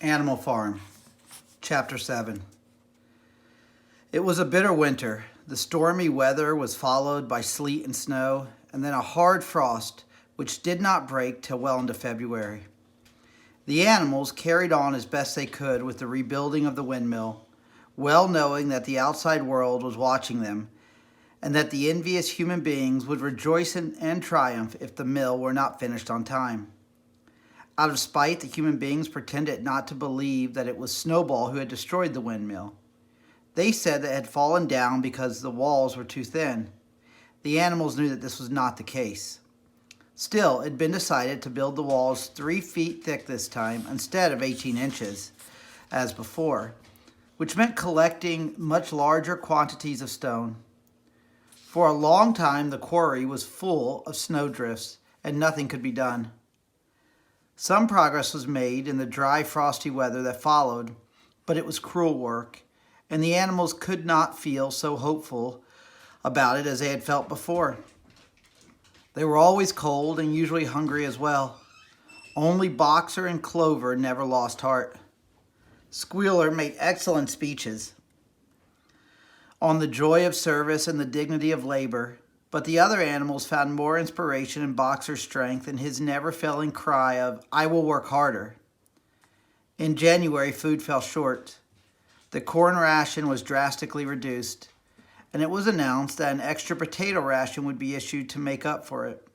Animal Farm, Chapter 7. It was a bitter winter. The stormy weather was followed by sleet and snow, and then a hard frost, which did not break till well into February. The animals carried on as best they could with the rebuilding of the windmill, well knowing that the outside world was watching them, and that the envious human beings would rejoice and triumph if the mill were not finished on time. Out of spite, the human beings pretended not to believe that it was Snowball who had destroyed the windmill. They said that it had fallen down because the walls were too thin. The animals knew that this was not the case. Still, it had been decided to build the walls 3 feet thick this time instead of 18 inches, as before, which meant collecting much larger quantities of stone. For a long time, the quarry was full of snowdrifts, and nothing could be done. Some progress was made in the dry, frosty weather that followed, but it was cruel work, and the animals could not feel so hopeful about it as they had felt before. They were always cold and usually hungry as well. Only Boxer and Clover never lost heart. Squealer made excellent speeches on the joy of service and the dignity of labor, but the other animals found more inspiration in Boxer's strength and his never-failing cry of, "I will work harder." In January, food fell short. The corn ration was drastically reduced, and it was announced that an extra potato ration would be issued to make up for it.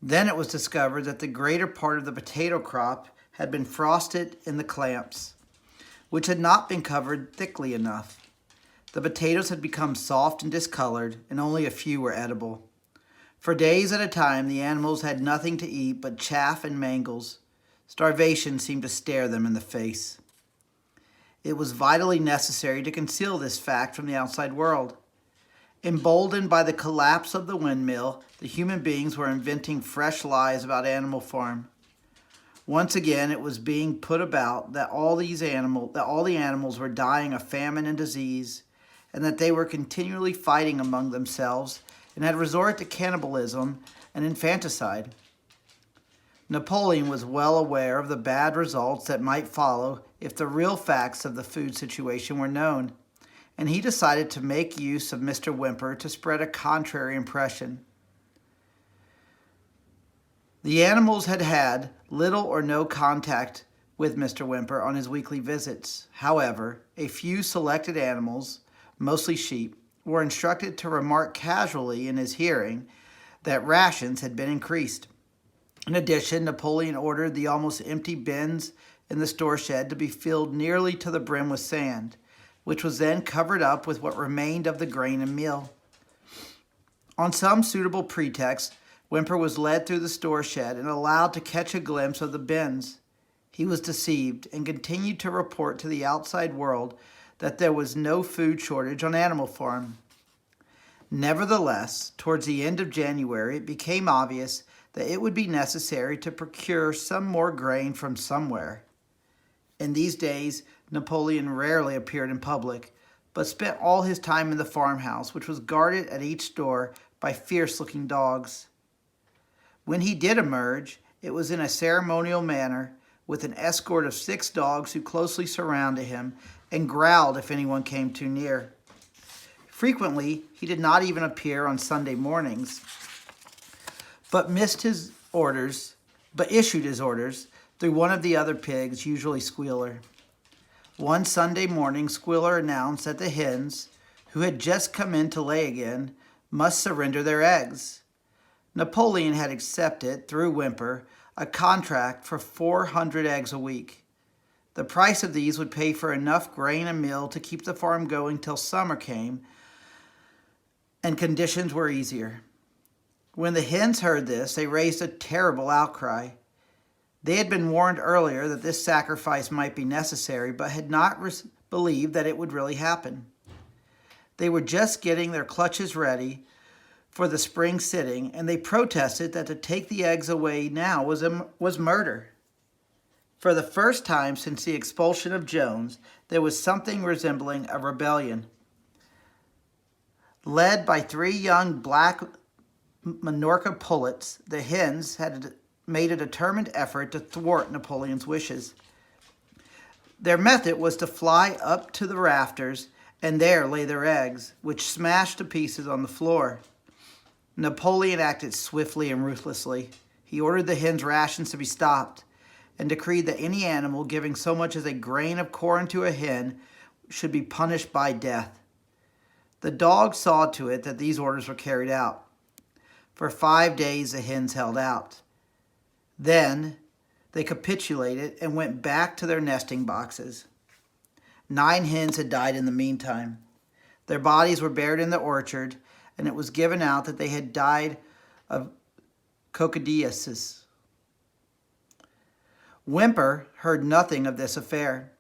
Then it was discovered that the greater part of the potato crop had been frosted in the clamps, which had not been covered thickly enough. The potatoes had become soft and discolored, and only a few were edible. For days at a time, the animals had nothing to eat but chaff and mangles. Starvation seemed to stare them in the face. It was vitally necessary to conceal this fact from the outside world. Emboldened by the collapse of the windmill, the human beings were inventing fresh lies about Animal Farm. Once again, it was being put about that all the animals were dying of famine and disease, and that they were continually fighting among themselves and had resorted to cannibalism and infanticide. Napoleon was well aware of the bad results that might follow if the real facts of the food situation were known, and he decided to make use of Mr. Whymper to spread a contrary impression. The animals had had little or no contact with Mr. Whymper on his weekly visits. However, a few selected animals, mostly sheep, were instructed to remark casually in his hearing that rations had been increased. In addition, Napoleon ordered the almost empty bins in the store shed to be filled nearly to the brim with sand, which was then covered up with what remained of the grain and meal. On some suitable pretext, Whymper was led through the store shed and allowed to catch a glimpse of the bins. He was deceived and continued to report to the outside world that there was no food shortage on Animal Farm. Nevertheless, towards the end of January, it became obvious that it would be necessary to procure some more grain from somewhere. In these days, Napoleon rarely appeared in public, but spent all his time in the farmhouse, which was guarded at each door by fierce-looking dogs. When he did emerge, it was in a ceremonial manner, with an escort of 6 dogs who closely surrounded him and growled if anyone came too near. Frequently, he did not even appear on Sunday mornings, but issued his orders through one of the other pigs, usually Squealer. One Sunday morning, Squealer announced that the hens, who had just come in to lay again, must surrender their eggs. Napoleon had accepted, through Whymper, a contract for 400 eggs a week. The price of these would pay for enough grain and meal to keep the farm going till summer came and conditions were easier. When the hens heard this, they raised a terrible outcry. They had been warned earlier that this sacrifice might be necessary, but had not believed that it would really happen. They were just getting their clutches ready for the spring sitting, and they protested that to take the eggs away now was murder. For the first time since the expulsion of Jones, there was something resembling a rebellion. Led by 3 young black Minorca pullets, the hens had made a determined effort to thwart Napoleon's wishes. Their method was to fly up to the rafters and there lay their eggs, which smashed to pieces on the floor. Napoleon acted swiftly and ruthlessly. He ordered the hens' rations to be stopped and decreed that any animal giving so much as a grain of corn to a hen should be punished by death. The dogs saw to it that these orders were carried out. For 5 days the hens held out. Then they capitulated and went back to their nesting boxes. 9 hens had died in the meantime. Their bodies were buried in the orchard, and it was given out that they had died of coccidiosis. Whymper heard nothing of this affair,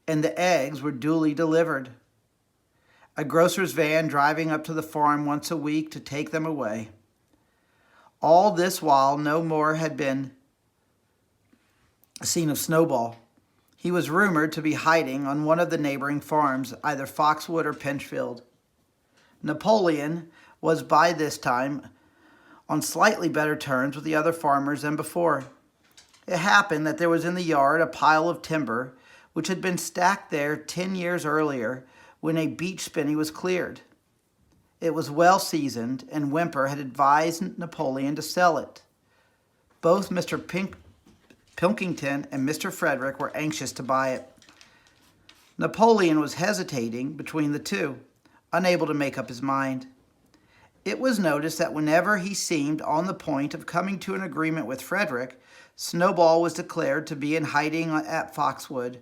and the eggs were duly delivered. A grocer's van driving up to the farm once a week to take them away. All this while no more had been seen of Snowball. He was rumored to be hiding on one of the neighboring farms, either Foxwood or Pinchfield. Napoleon was by this time on slightly better terms with the other farmers than before. It happened that there was in the yard a pile of timber which had been stacked there 10 years earlier when a beech spinney was cleared. It was well seasoned, and Whymper had advised Napoleon to sell it. Both Mr. Pilkington and Mr. Frederick were anxious to buy it. Napoleon was hesitating between the two, unable to make up his mind. It was noticed that whenever he seemed on the point of coming to an agreement with Frederick, Snowball was declared to be in hiding at Foxwood,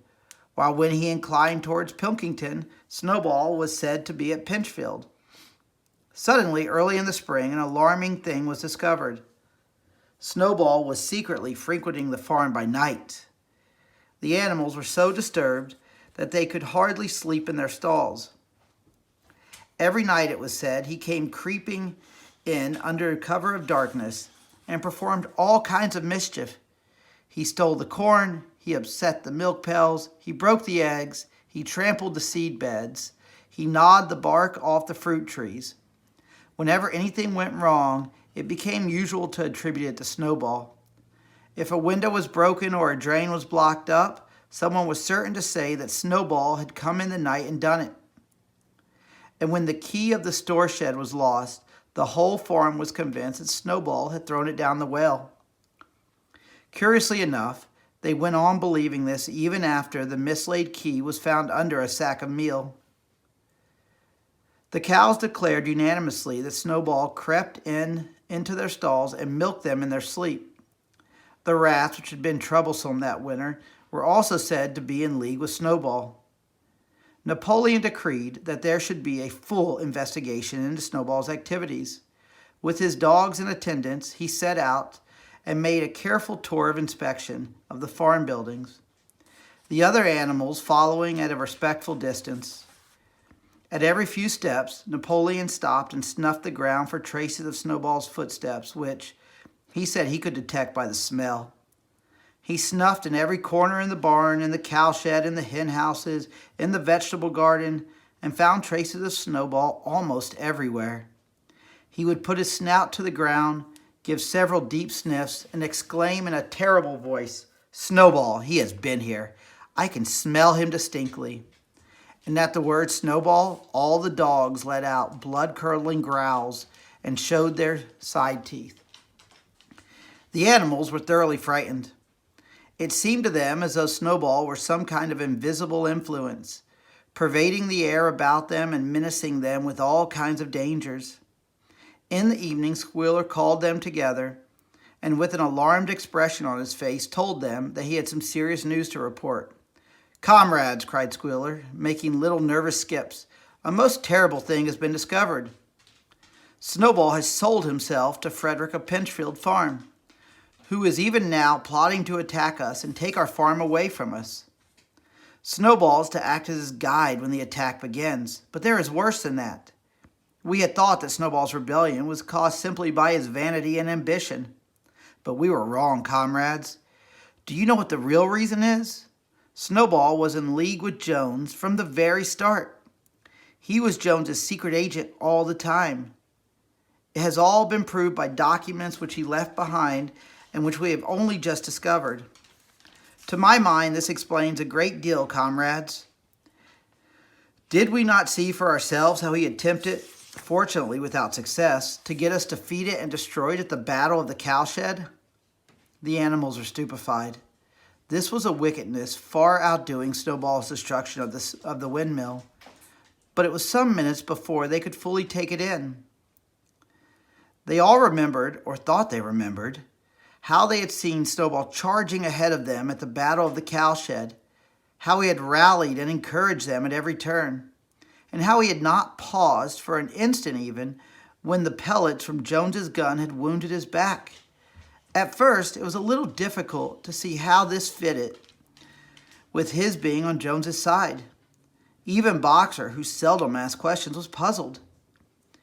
while when he inclined towards Pilkington, Snowball was said to be at Pinchfield. Suddenly, early in the spring, an alarming thing was discovered. Snowball was secretly frequenting the farm by night. The animals were so disturbed that they could hardly sleep in their stalls. Every night, it was said, he came creeping in under cover of darkness and performed all kinds of mischief. He stole the corn, he upset the milk pails, he broke the eggs, he trampled the seed beds, he gnawed the bark off the fruit trees. Whenever anything went wrong, it became usual to attribute it to Snowball. If a window was broken or a drain was blocked up, someone was certain to say that Snowball had come in the night and done it. And when the key of the store shed was lost, the whole farm was convinced that Snowball had thrown it down the well. Curiously enough, they went on believing this even after the mislaid key was found under a sack of meal. The cows declared unanimously that Snowball crept into their stalls and milked them in their sleep. The rats, which had been troublesome that winter, were also said to be in league with Snowball. Napoleon decreed that there should be a full investigation into Snowball's activities. With his dogs in attendance, he set out and made a careful tour of inspection of the farm buildings, the other animals following at a respectful distance. At every few steps, Napoleon stopped and snuffed the ground for traces of Snowball's footsteps, which he said he could detect by the smell. He snuffed in every corner in the barn, in the cowshed, in the hen houses, in the vegetable garden, and found traces of Snowball almost everywhere. He would put his snout to the ground, give several deep sniffs, and exclaim in a terrible voice, "Snowball, he has been here. I can smell him distinctly." And at the word Snowball, all the dogs let out blood-curdling growls and showed their side teeth. The animals were thoroughly frightened. It seemed to them as though Snowball were some kind of invisible influence, pervading the air about them and menacing them with all kinds of dangers. In the evening, Squealer called them together, and with an alarmed expression on his face, told them that he had some serious news to report. "Comrades," cried Squealer, making little nervous skips, "a most terrible thing has been discovered. Snowball has sold himself to Frederick of Pinchfield Farm, who is even now plotting to attack us and take our farm away from us. Snowball is to act as his guide when the attack begins, but there is worse than that. We had thought that Snowball's rebellion was caused simply by his vanity and ambition. But we were wrong, comrades. Do you know what the real reason is? Snowball was in league with Jones from the very start. He was Jones's secret agent all the time. It has all been proved by documents which he left behind and which we have only just discovered. To my mind, this explains a great deal, comrades. Did we not see for ourselves how he attempted, fortunately without success, to get us defeated and destroyed at the Battle of the Cowshed? The animals are stupefied. This was a wickedness far outdoing Snowball's destruction of the windmill, but it was some minutes before they could fully take it in. They all remembered, or thought they remembered, how they had seen Snowball charging ahead of them at the Battle of the Cowshed, how he had rallied and encouraged them at every turn, and how he had not paused for an instant even when the pellets from Jones's gun had wounded his back. At first, it was a little difficult to see how this fitted with his being on Jones's side. Even Boxer, who seldom asked questions, was puzzled.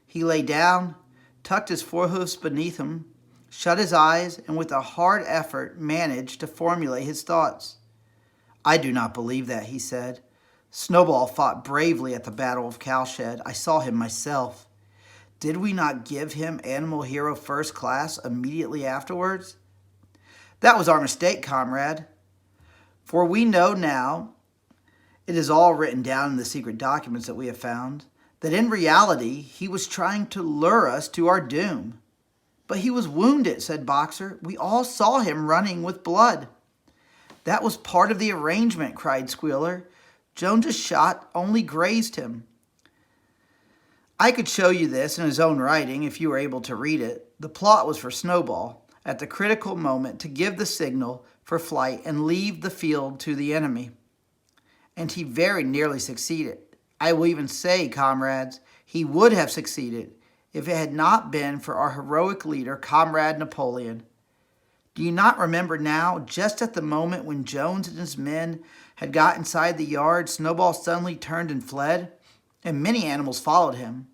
He lay down, tucked his forehoofs beneath him, shut his eyes, and with a hard effort managed to formulate his thoughts. "I do not believe that," he said. "Snowball fought bravely at the Battle of Cowshed. I saw him myself. Did we not give him Animal Hero First Class immediately afterwards? That was our mistake, comrade. For we know now, it is all written down in the secret documents that we have found, that in reality he was trying to lure us to our doom." "But he was wounded," said Boxer. "We all saw him running with blood." "That was part of the arrangement," cried Squealer. "Jones's shot only grazed him." I could show you this in his own writing if you were able to read it. The plot was for Snowball, at the critical moment, to give the signal for flight and leave the field to the enemy. And he very nearly succeeded. I will even say, comrades, he would have succeeded if it had not been for our heroic leader, Comrade Napoleon. Do you not remember now, just at the moment when Jones and his men had got inside the yard, Snowball suddenly turned and fled, and many animals followed him?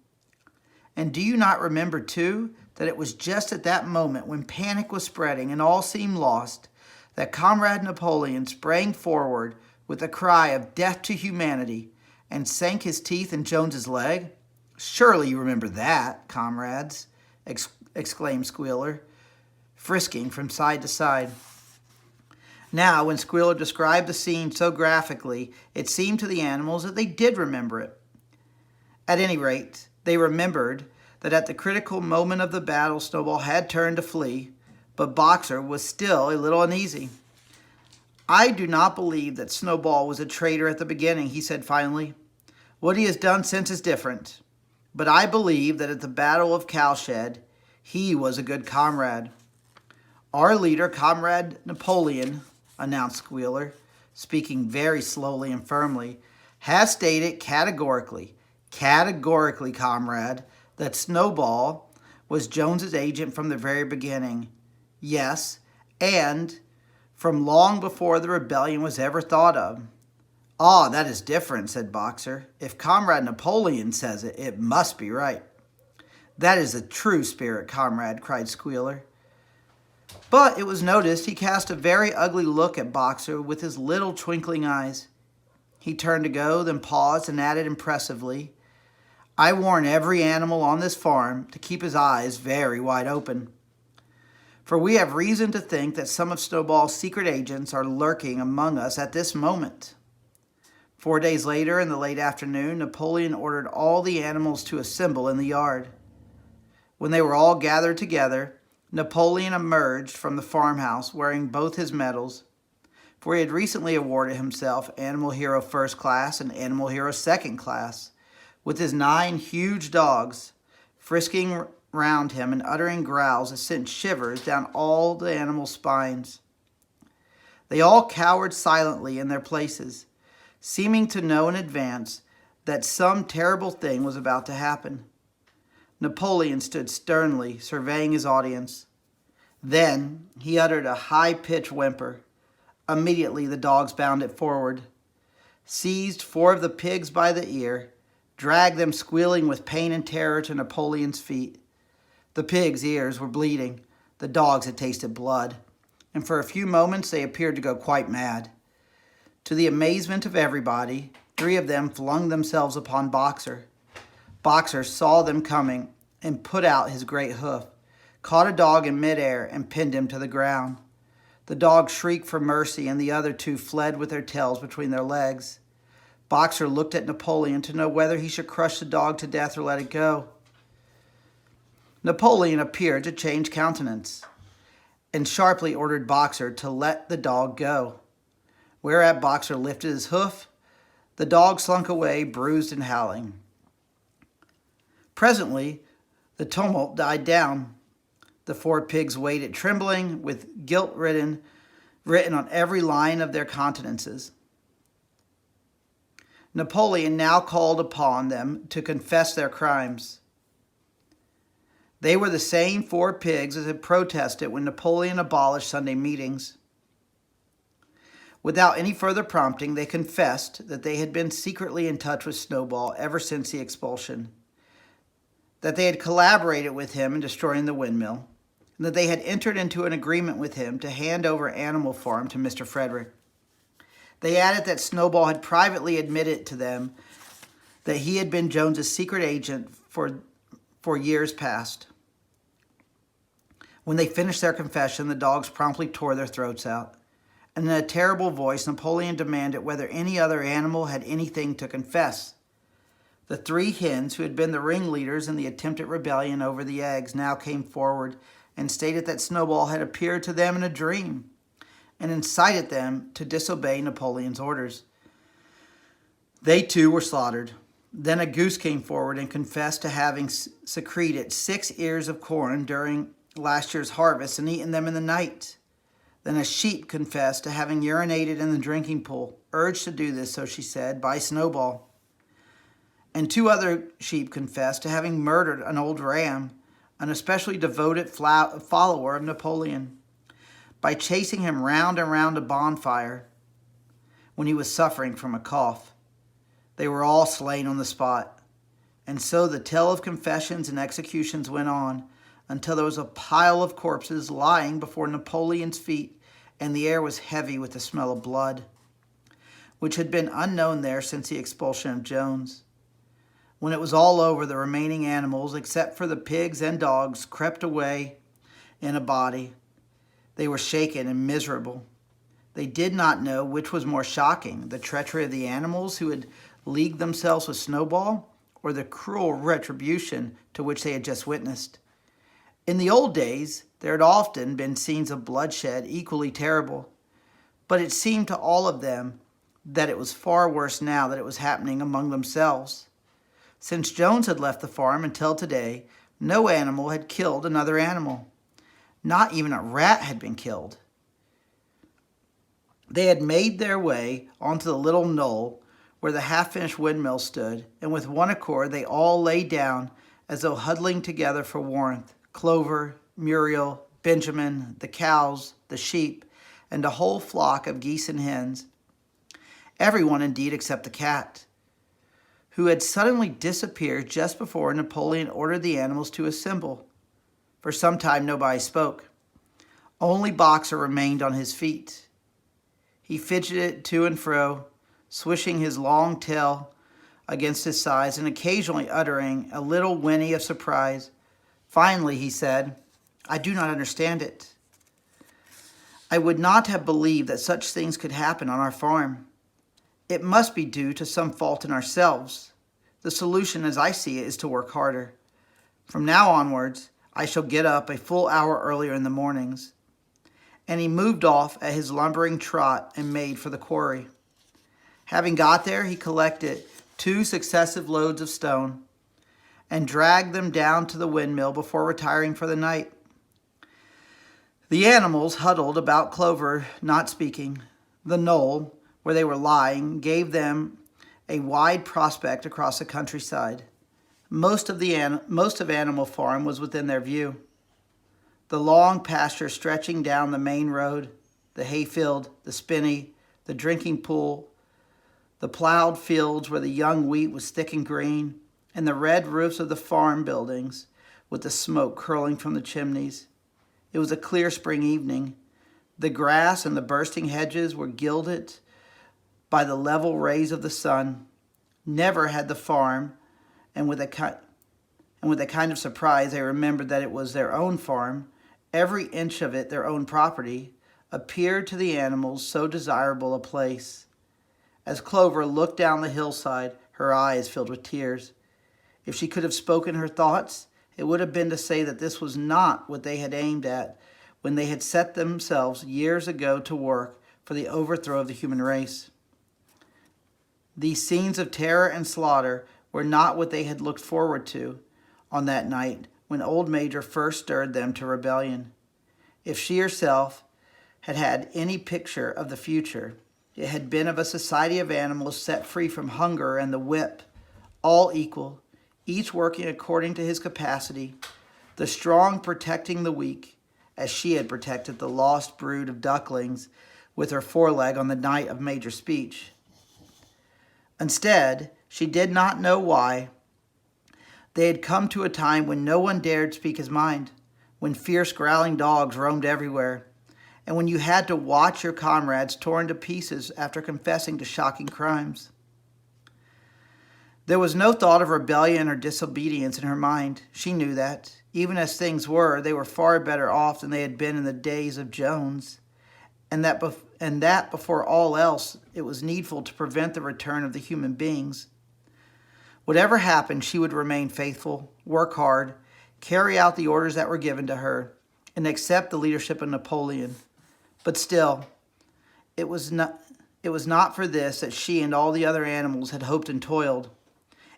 And do you not remember, too, that it was just at that moment when panic was spreading and all seemed lost, that Comrade Napoleon sprang forward with a cry of death to humanity and sank his teeth in Jones's leg? Surely you remember that, comrades, exclaimed Squealer, frisking from side to side. Now, when Squealer described the scene so graphically, it seemed to the animals that they did remember it. At any rate, they remembered that at the critical moment of the battle, Snowball had turned to flee, but Boxer was still a little uneasy. "I do not believe that Snowball was a traitor at the beginning," he said finally. "What he has done since is different. But I believe that at the Battle of Cowshed, he was a good comrade." "Our leader, Comrade Napoleon," announced Squealer, speaking very slowly and firmly, "has stated categorically, comrade, that Snowball was Jones's agent from the very beginning. Yes, and from long before the rebellion was ever thought of." "Ah, that is different," said Boxer. "If Comrade Napoleon says it, it must be right." "That is the true spirit, comrade," cried Squealer. But it was noticed he cast a very ugly look at Boxer with his little twinkling eyes. He turned to go, then paused and added impressively, "I warn every animal on this farm to keep his eyes very wide open. For we have reason to think that some of Snowball's secret agents are lurking among us at this moment." 4 days later, in the late afternoon, Napoleon ordered all the animals to assemble in the yard. When they were all gathered together, Napoleon emerged from the farmhouse wearing both his medals, for he had recently awarded himself Animal Hero First Class and Animal Hero Second Class, with his 9 huge dogs frisking round him and uttering growls that sent shivers down all the animals' spines. They all cowered silently in their places, seeming to know in advance that some terrible thing was about to happen. Napoleon stood sternly surveying his audience. Then he uttered a high-pitched whimper. Immediately the dogs bounded forward, seized 4 of the pigs by the ear, dragged them squealing with pain and terror to Napoleon's feet. The pigs' ears were bleeding. The dogs had tasted blood, and for a few moments they appeared to go quite mad. To the amazement of everybody, 3 of them flung themselves upon Boxer. Boxer saw them coming and put out his great hoof, caught a dog in midair and pinned him to the ground. The dog shrieked for mercy, and the other two fled with their tails between their legs. Boxer looked at Napoleon to know whether he should crush the dog to death or let it go. Napoleon appeared to change countenance and sharply ordered Boxer to let the dog go. Whereat Boxer lifted his hoof. The dog slunk away, bruised and howling. Presently, the tumult died down. The four pigs waited trembling, with guilt written on every line of their countenances. Napoleon now called upon them to confess their crimes. They were the same four pigs as had protested when Napoleon abolished Sunday meetings. Without any further prompting, they confessed that they had been secretly in touch with Snowball ever since the expulsion, that they had collaborated with him in destroying the windmill, and that they had entered into an agreement with him to hand over Animal Farm to Mr. Frederick. They added that Snowball had privately admitted to them that he had been Jones's secret agent for years past. When they finished their confession, the dogs promptly tore their throats out. And in a terrible voice, Napoleon demanded whether any other animal had anything to confess. The three hens, who had been the ringleaders in the attempted rebellion over the eggs, now came forward and stated that Snowball had appeared to them in a dream and incited them to disobey Napoleon's orders. They too were slaughtered. Then a goose came forward and confessed to having secreted 6 ears of corn during last year's harvest and eaten them in the night. Then a sheep confessed to having urinated in the drinking pool, urged to do this, so she said, by Snowball. And 2 other sheep confessed to having murdered an old ram, an especially devoted follower of Napoleon, by chasing him round and round a bonfire when he was suffering from a cough. They were all slain on the spot. And so the tale of confessions and executions went on until there was a pile of corpses lying before Napoleon's feet, and the air was heavy with the smell of blood, which had been unknown there since the expulsion of Jones. When it was all over, the remaining animals, except for the pigs and dogs, crept away in a body. They were shaken and miserable. They did not know which was more shocking, the treachery of the animals who had leagued themselves with Snowball, or the cruel retribution to which they had just witnessed. In the old days, there had often been scenes of bloodshed equally terrible, but it seemed to all of them that it was far worse now that it was happening among themselves. Since Jones had left the farm until today, no animal had killed another animal. Not even a rat had been killed. They had made their way onto the little knoll where the half-finished windmill stood, and with one accord they all lay down as though huddling together for warmth. Clover, Muriel, Benjamin, the cows, the sheep, and a whole flock of geese and hens. Everyone, indeed, except the cat, who had suddenly disappeared just before Napoleon ordered the animals to assemble. For some time nobody spoke. Only Boxer remained on his feet. He fidgeted to and fro, swishing his long tail against his sides and occasionally uttering a little whinny of surprise. Finally, he said, "I do not understand it. I would not have believed that such things could happen on our farm. It must be due to some fault in ourselves. The solution, as I see it, is to work harder. From now onwards, I shall get up a full hour earlier in the mornings." And he moved off at his lumbering trot and made for the quarry. Having got there, he collected 2 successive loads of stone and dragged them down to the windmill before retiring for the night. The animals huddled about Clover, not speaking. The knoll, where they were lying, gave them a wide prospect across the countryside. Most of Animal Farm was within their view. The long pasture stretching down the main road, the hayfield, the spinney, the drinking pool, the plowed fields where the young wheat was thick and green, and the red roofs of the farm buildings with the smoke curling from the chimneys. It was a clear spring evening. The grass and the bursting hedges were gilded by the level rays of the sun. Never had the farm, and with a kind of surprise they remembered that it was their own farm, every inch of it their own property, appeared to the animals so desirable a place. As Clover looked down the hillside, her eyes filled with tears. If she could have spoken her thoughts, it would have been to say that this was not what they had aimed at when they had set themselves years ago to work for the overthrow of the human race. These scenes of terror and slaughter were not what they had looked forward to on that night when Old Major first stirred them to rebellion. If she herself had had any picture of the future, it had been of a society of animals set free from hunger and the whip, all equal, each working according to his capacity, the strong protecting the weak, as she had protected the lost brood of ducklings with her foreleg on the night of Major's speech. Instead, she did not know why, they had come to a time when no one dared speak his mind, when fierce growling dogs roamed everywhere, and when you had to watch your comrades torn to pieces after confessing to shocking crimes. There was no thought of rebellion or disobedience in her mind. She knew that. Even as things were, they were far better off than they had been in the days of Jones, and that before all else, it was needful to prevent the return of the human beings. Whatever happened, she would remain faithful, work hard, carry out the orders that were given to her, and accept the leadership of Napoleon. But still, it was not for this that she and all the other animals had hoped and toiled.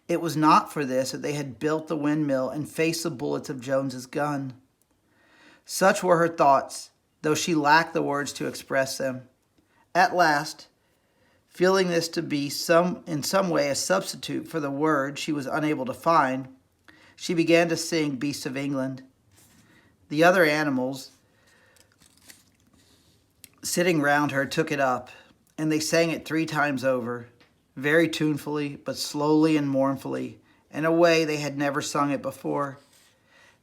It was not for this that they had built the windmill and faced the bullets of Jones's gun. Such were her thoughts, though she lacked the words to express them. At last, feeling this to be in some way a substitute for the word she was unable to find, she began to sing Beast of England. The other animals sitting round her took it up, and they sang it 3 times over, very tunefully, but slowly and mournfully, in a way they had never sung it before.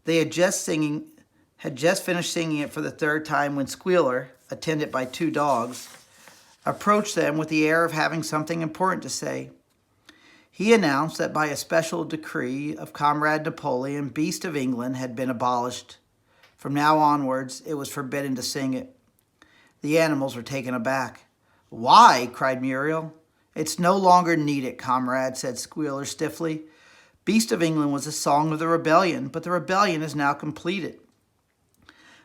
They had just finished singing it for the 3rd time when Squealer, attended by 2 dogs, approached them with the air of having something important to say. He announced that by a special decree of Comrade Napoleon, Beast of England had been abolished. From now onwards, it was forbidden to sing it. The animals were taken aback. "Why?" cried Muriel. "It's no longer needed, comrade," said Squealer stiffly. "Beast of England was a song of the rebellion, but the rebellion is now completed.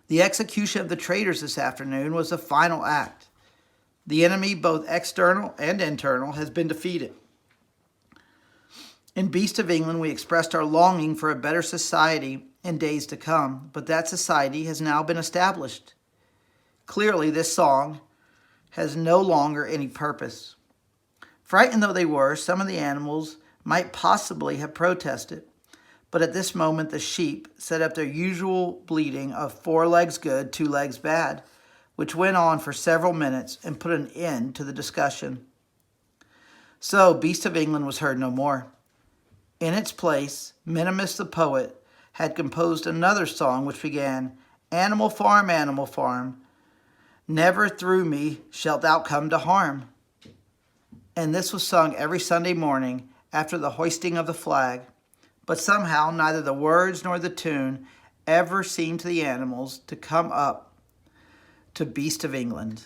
The execution of the traitors this afternoon was the final act. The enemy, both external and internal, has been defeated. In Beast of England, we expressed our longing for a better society in days to come, but that society has now been established. Clearly, this song has no longer any purpose." Frightened though they were, some of the animals might possibly have protested, but at this moment the sheep set up their usual bleating of 4 legs good, 2 legs bad, which went on for several minutes and put an end to the discussion. So Beast of England was heard no more. In its place, Minimus the poet had composed another song which began, Animal Farm, never through me shalt thou come to harm. And this was sung every Sunday morning after the hoisting of the flag, but somehow neither the words nor the tune ever seemed to the animals to come up to Beast of England.